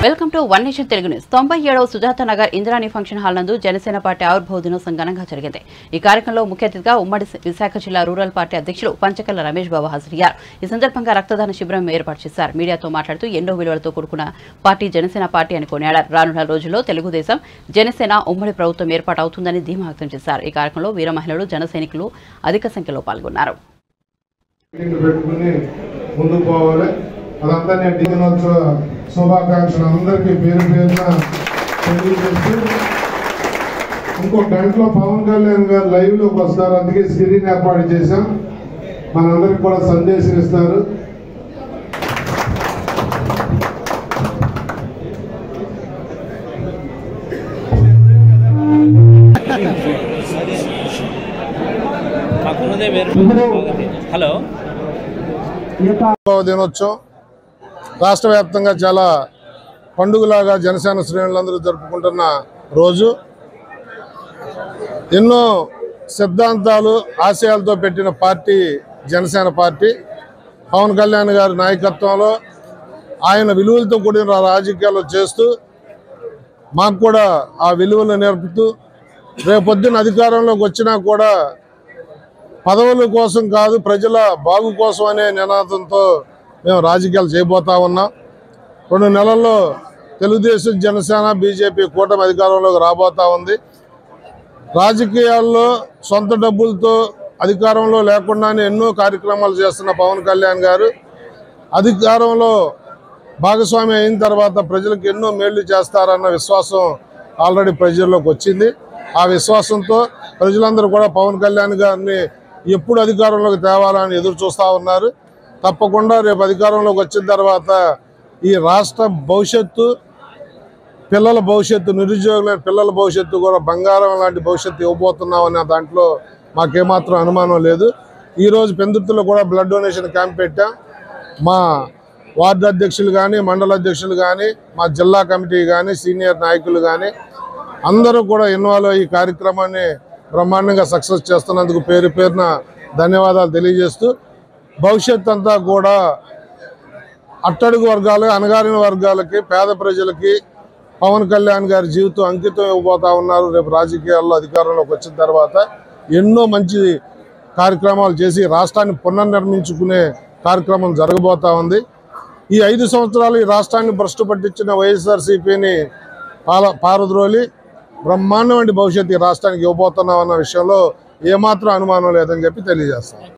Welcome to one nation Telugu news. 97వ Sujatha Nagar Indrani function hall నందు Janasena party ఆవిర్భావ దినోత్సవం ఘనంగా జరిగింది. ఈ కార్యక్రమంలో ముఖ్య అతిథిగా ఉమ్మడి విశాఖ జిల్లా రూరల్ పార్టీ అధ్యక్షులు పంచకల్ల రమేష్ బాబు హాజరయ్యారు. ఈ సందర్భంగా రక్తదాన శిబిరం ఏర్పాటు చేశారు. మీడియాతో మాట్లాడుతూ ఎన్నో విలువలతో కూడుకున్న పార్టీ జనసేన పార్టీ అని కొనియాడారు. రానున్న రోజుల్లో తెలుగుదేశం జనసేన ఉమ్మడి ప్రభుత్వం ఏర్పాటు అవుతుందని ధీమా వ్యక్తం చేశారు. ఈ కార్యక్రమంలో వీర మహిళలు జన సైనికులు అధిక సంఖ్యలో పాల్గొన్నారు. అదంతా నేను దినోత్సవ శుభాకాంక్షలు అందరికీ పేరు పేరున తెలియజేస్తూ ఇంకో గంటలో పవన్ కళ్యాణ్ గారు లైవ్ లోకి వస్తారు. అందుకే స్క్రీన్ ఏర్పాటు చేశాం. మనందరికి కూడా సందేశం ఇస్తారు. హలో దినోత్సవం రాష్ట్ర వ్యాప్తంగా చాలా పండుగలాగా జనసేన శ్రేణులందరూ జరుపుకుంటున్న రోజు. ఎన్నో సిద్ధాంతాలు ఆశయాలతో పెట్టిన పార్టీ జనసేన పార్టీ. పవన్ కళ్యాణ్ గారి నాయకత్వంలో ఆయన విలువలతో కూడిన రాజకీయాలు చేస్తూ మాకు కూడా ఆ విలువలు నేర్పుతూ రేపొద్దున అధికారంలోకి వచ్చినా కూడా పదవుల కోసం కాదు ప్రజల బాగు కోసం అనే నినాదంతో మేము రాజకీయాలు చేయబోతా ఉన్నాం. 2 నెలల్లో తెలుగుదేశం జనసేన బీజేపీ కూటమి అధికారంలోకి రాబోతా ఉంది. రాజకీయాల్లో సొంత డబ్బులతో అధికారంలో లేకుండానే ఎన్నో కార్యక్రమాలు చేస్తున్న పవన్ కళ్యాణ్ గారు అధికారంలో భాగస్వామి అయిన తర్వాత ప్రజలకు ఎన్నో మేళ్లు చేస్తారన్న విశ్వాసం ఆల్రెడీ ప్రజల్లోకి వచ్చింది. ఆ విశ్వాసంతో ప్రజలందరూ కూడా పవన్ కళ్యాణ్ గారిని ఎప్పుడు అధికారంలోకి తేవాలని ఎదురు చూస్తూ ఉన్నారు. తప్పకుండా రేపు అధికారంలోకి వచ్చిన తర్వాత ఈ రాష్ట్ర భవిష్యత్తు, పిల్లల భవిష్యత్తు, నిరుద్యోగులైన పిల్లల భవిష్యత్తు కూడా బంగారం లాంటి భవిష్యత్తు ఇవ్వబోతున్నామనే దాంట్లో మాకేమాత్రం అనుమానం లేదు. ఈరోజు పెందుర్తిలో కూడా బ్లడ్ డొనేషన్ క్యాంప్ పెట్టాం. మా వార్డు అధ్యక్షులు కానీ, మండల అధ్యక్షులు కానీ, మా జిల్లా కమిటీ కానీ, సీనియర్ నాయకులు కానీ అందరూ కూడా ఇన్వాల్వ్ ఈ కార్యక్రమాన్ని బ్రహ్మాండంగా సక్సెస్ చేస్తున్నందుకు పేరు పేరున ధన్యవాదాలు తెలియజేస్తూ భవిష్యత్ అంతా కూడా అట్టడుగు వర్గాలు, అణగారిన వర్గాలకి, పేద ప్రజలకి పవన్ కళ్యాణ్ గారి జీవితం అంకితం ఇవ్వబోతా ఉన్నారు. రేపు రాజకీయాల్లో అధికారంలోకి వచ్చిన తర్వాత ఎన్నో మంచి కార్యక్రమాలు చేసి రాష్ట్రాన్ని పునర్నిర్మించుకునే కార్యక్రమం జరగబోతా ఉంది. ఈ 5 సంవత్సరాలు ఈ రాష్ట్రాన్ని భ్రష్టు పట్టించిన వైఎస్ఆర్సీపీని పారద్రోలి బ్రహ్మాండమైన భవిష్యత్తు ఈ రాష్ట్రానికి ఇవ్వబోతున్నామన్న విషయంలో ఏమాత్రం అనుమానం లేదని చెప్పి తెలియజేస్తాం.